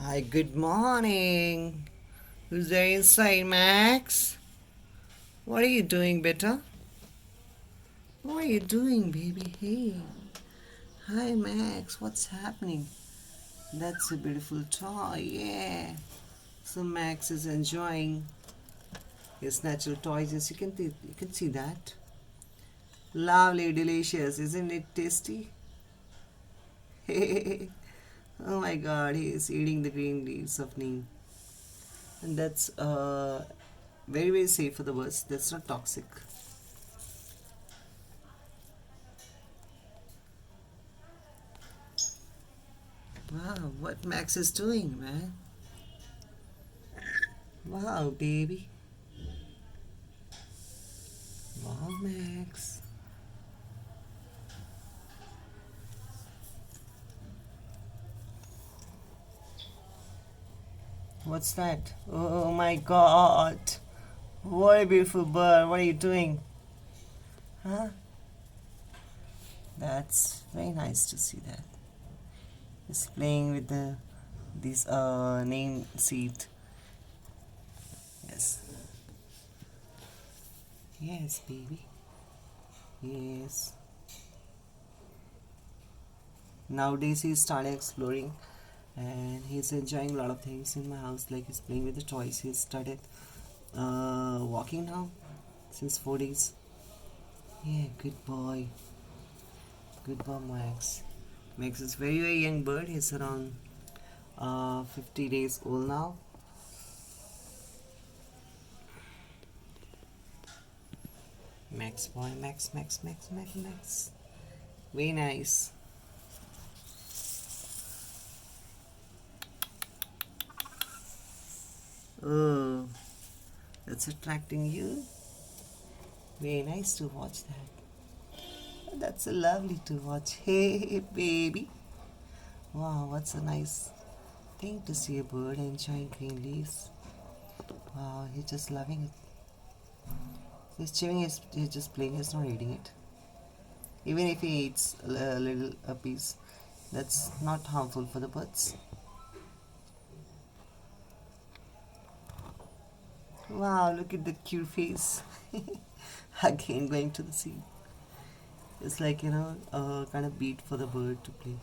Hi, good morning. Who's there inside, Max? What are you doing, beta? What are you doing, baby? Hey. Hi, Max. What's happening? That's a beautiful toy, yeah. So Max is enjoying his natural toys. Yes, you can see that. Lovely, delicious, isn't it tasty? Oh my God, he is eating the green leaves of neem, and that's very very safe for the birds. That's not toxic. Wow, what Max is doing, man? Wow, baby. Wow, Max. What's that? Oh my God. What a beautiful bird. What are you doing? Huh? That's very nice to see that. He's playing with the this name seat. Yes. Yes, baby. Yes. Nowadays he's started exploring and he's enjoying a lot of things in my house, like he's playing with the toys. He's started walking now since 4 days. Yeah, good boy. Good boy, Max. Max is very very young bird. He's around 50 days old now. Max boy, Max, Max, Max, Max, Max. Very nice. Oh, that's attracting you. Very nice to watch that. That's lovely to watch. Hey, baby. Wow, what's a nice thing to see a bird enjoying green leaves. Wow, he's just loving it. He's chewing, he's just playing, he's not eating it. Even if he eats a little a piece, that's not harmful for the birds. Wow, look at the cute face. Again, going to the sea. It's like, a kind of beat for the bird to play.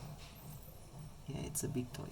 Yeah, it's a big toy.